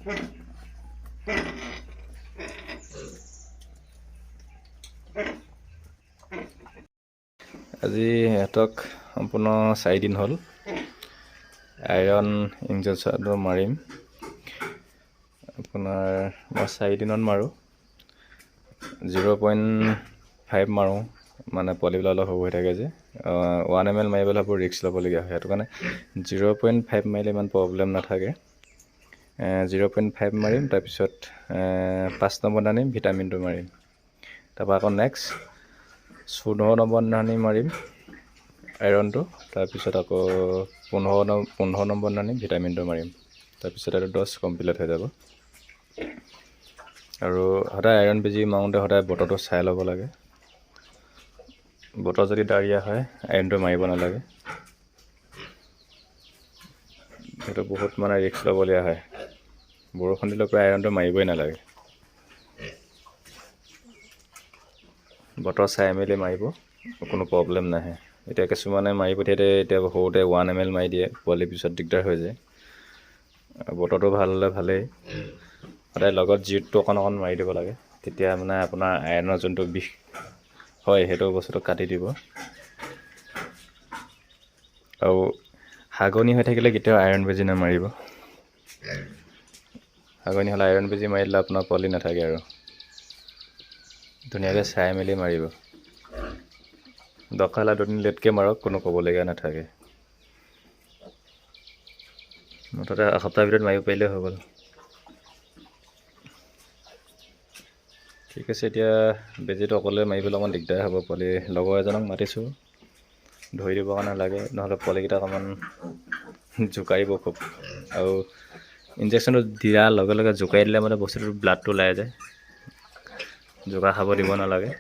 আজি ইহঁতক সম্পূৰ্ণ 4 দিন হ'ল আইৰণ ইনজেকশ্যনটো মাৰিম। আপোনাৰ মই 4 দিনত মাৰোঁ, 0.5 মাৰোঁ, মানে পোৱালিবিলাক অলপ সৰু হৈ থাকে যে 1 ml মাৰিবলৈ অলপ ৰিস্ক ল'বলগীয়া হয়। সেইটো কাৰণে 0.5 মাৰিলে ইমান প্ৰব্লেম নাথাকে। 0.5 মাৰিম, তাৰপিছত 5 নম্বৰ আনিম, ভিটামিনটো মাৰিম। তাৰপৰা আকৌ নেক্সট 14 নম্বৰ আনি মাৰিম আইৰণটো, তাৰপিছত আকৌ 15 নম্বৰ আনিম, ভিটামিনটো মাৰিম। তাৰপিছত আৰু ড'জ কমপ্লিট হৈ যাব। আৰু সদায় আইৰণ বেজী মাৰোঁতে সদায় বতৰটো চাই ল'ব লাগে। বতৰ যদি ডাৱৰীয়া হয় আইৰণটো মাৰিব নালাগে, সেইটো বহুত মানে ৰিস্ক ল'বলগীয়া হয়। বৰষুণ দিলে প্ৰায় আইৰণটো মাৰিবই নালাগে, বতৰ চাই মেলি মাৰিব, কোনো প্ৰব্লেম নাহে। এতিয়া কিছুমানে মাৰি পঠিয়াতে এতিয়া সৰুতে 1 ml মাৰি দিয়ে, পোৱালিৰ পিছত দিগদাৰ হৈ যায়। বতৰটো ভাল হ'লে ভালেই, সদায় লগত জিৰটো অকণ মাৰি দিব লাগে, তেতিয়া মানে আপোনাৰ আইৰণৰ যোনটো বিষ হয় সেইটো বস্তুটো কাটি দিব। আৰু হাগনি হৈ থাকিলে কেতিয়াও আইৰণ বেজী নামাৰিব। হাগনি হ'লে আইৰণ বেজী মাৰি দিলে আপোনাৰ পোৱালি নাথাকে আৰু। ধুনীয়াকৈ চাই মেলি মাৰিব। দৰকাৰ হ'লে 2 দিন লেটকৈ মাৰক, কোনো ক'বলগীয়া নাথাকে। মুঠতে এসপ্তাহৰ ভিতৰত মাৰিব পাৰিলে হৈ গ'ল। ঠিক আছে, এতিয়া বেজীটো অকলে মাৰিবলৈ অকণমান দিগদাৰ হ'ব। পোৱালি লগৰ এজনক মাতিছোঁ, ধৰি দিবৰ কাৰণে লাগে, নহ'লে পোৱালিকেইটা অকণমান জোকাৰিব খুব। আৰু ইনজেকশ্যনটো দিয়াৰ লগে লগে জোকাৰি দিলে মানে বস্তুটো ব্লাডটো ওলাই যায়, জোকা খাব দিব নালাগে।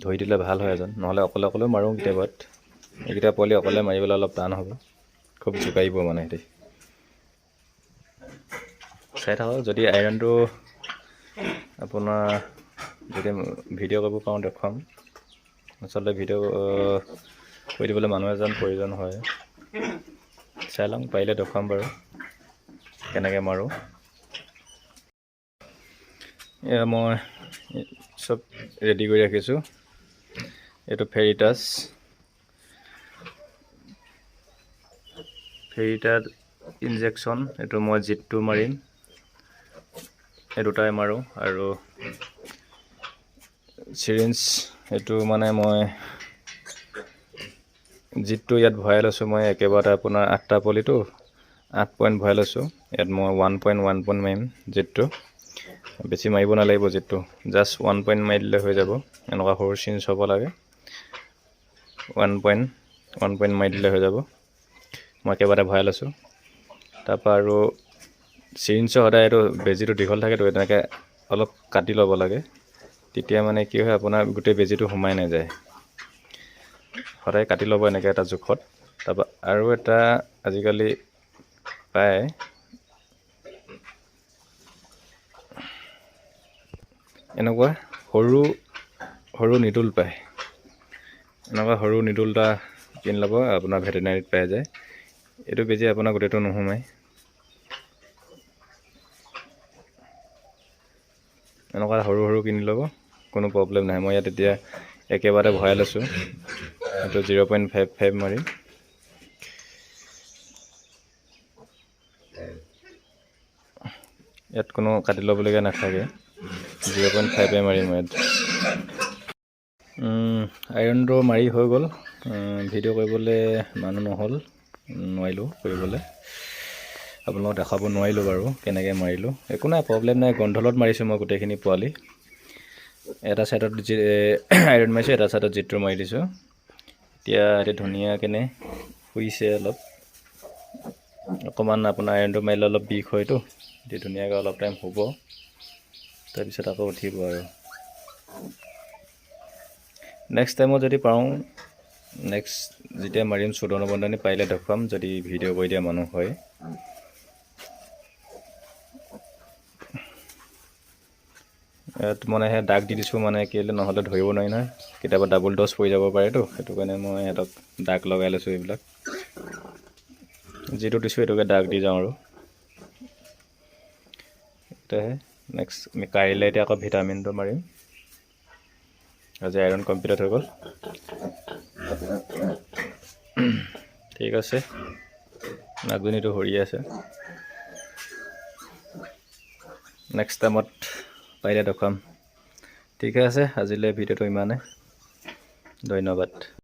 ধৰি দিলে ভাল হয় এজন, নহ'লে অকলেও মাৰোঁ কেতিয়াবাত। এইকেইটা পোৱালি অকলে মাৰিবলৈ অলপ টান হ'ব, খুব জোকাৰিব মানে সিহঁতি। চাই থাকক, যদি আইৰণটো আপোনাৰ যদি ভিডিঅ' কৰিব পাৰোঁ দেখুৱাম। আচলতে ভিডিঅ' কৰি দিবলৈ মানুহ এজন প্ৰয়োজন হয়। চাই লওঁ, পাৰিলে দেখুৱাম বাৰু কেনেকৈ মাৰোঁ। এয়া মই চব ৰেডি কৰি ৰাখিছোঁ। এইটো ফেৰিটাছ ইনজেকশ্যন, এইটো মই জিতটো মাৰিম, এই দুটাই মাৰোঁ। আৰু চিৰিঞ্জ, এইটো মানে মই জিতটো ইয়াত ভৰাই লৈছোঁ। মই একেবাৰতে আপোনাৰ 8টা পোৱালিটো 8 পইণ্ট ভৰাই লৈছোঁ। ইয়াত মই 1 পইণ্ট মাৰিম জিতটো। বেছি মাৰিব নালাগিব জিতটো, জাষ্ট 1 পইণ্ট মাৰি দিলে হৈ যাব। এনেকুৱা সৰু চিৰিঞ্জ হ'ব লাগে, 1 পইণ্ট মাৰি দিলে হৈ যাব। মই একেবাৰতে ভৰাই লৈছোঁ। তাৰপৰা আৰু চিৰিঞ্জৰ সদায় এইটো বেজীটো দীঘল থাকেতো, তেনেকৈ অলপ কাটি ল'ব লাগে, তেতিয়া মানে কি হয় আপোনাৰ গোটেই বেজীটো সোমাই নাযায়। সদায় কাটি ল'ব এনেকৈ এটা জোখত। তাৰপৰা আৰু এটা আজিকালি পায়, এনেকুৱা সৰু নিডুল পায়। এনেকুৱা সৰু নিডুল এটা কিনি ল'ব, আপোনাৰ ভেটেনাৰীত পাই যায়। এইটো বেজী আপোনাৰ গোটেইটো নোসোমায়, এনেকুৱা সৰু কিনি ল'ব, কোনো প্ৰব্লেম নাই। মই ইয়াত এতিয়া একেবাৰতে ভৰাই লৈছোঁ, এইটো 0.55 মাৰিম। ইয়াত কোনো কাটি ল'বলগীয়া নাথাকে, 0.5 মাৰিম ইয়াত। আইৰণটো মাৰি হৈ গ'ল। ভিডিঅ' কৰিবলৈ মানুহ নোৱাৰিলোঁ কৰিবলৈ, আপোনালোকক দেখাব নোৱাৰিলোঁ বাৰু কেনেকৈ মাৰিলোঁ। একো নাই, প্ৰব্লেম নাই। কণ্ট্ৰলত মাৰিছোঁ মই গোটেইখিনি পোৱালি। এটা ছাইডত আইৰণ মাৰিছোঁ, এটা ছাইডত জিতটো মাৰি দিছোঁ। এতিয়া ধুনীয়াকৈ শুইছে। অকণমান আপোনাৰ আইৰণটো মাৰিলে অলপ বিষ হয়তো, এতিয়া ধুনীয়াকৈ অলপ টাইম শুব, তাৰপিছত আকৌ উঠিব। আৰু নেক্সট টাইমত যদি পাৰোঁ, নেক্সট যেতিয়া মাৰিম 14 নম্বৰ দিনা পাৰিলে দেখুৱাম, যদি ভিডিঅ' কৰি দিয়া মানুহ হয়। ইয়াত মানে দাগ দি দিছোঁ, মানে কেলৈ নহ'লে ধৰিব নোৱাৰি নহয়, কেতিয়াবা ডাবল ড'জ পৰি যাব পাৰেতো, সেইটো কাৰণে মই সিহঁতক দাগ লগাই লৈছোঁ। এইবিলাক যিটো দিছোঁ এইটোকে দাগ দি যাওঁ আৰু এতিয়াহে নেক্সট আমি কাইলৈ এতিয়া আকৌ ভিটামিনটো মাৰিম। আজি আইৰণ কমপ্লিট হৈ গ'ল। ঠিক আছে, নাগজনীটো সৰি আছে। নেক্সট টাইমত পাৰিলে দেখুৱাম। ঠিক আছে, আজিলৈ ভিডিঅ'টো ইমানে। ধন্যবাদ।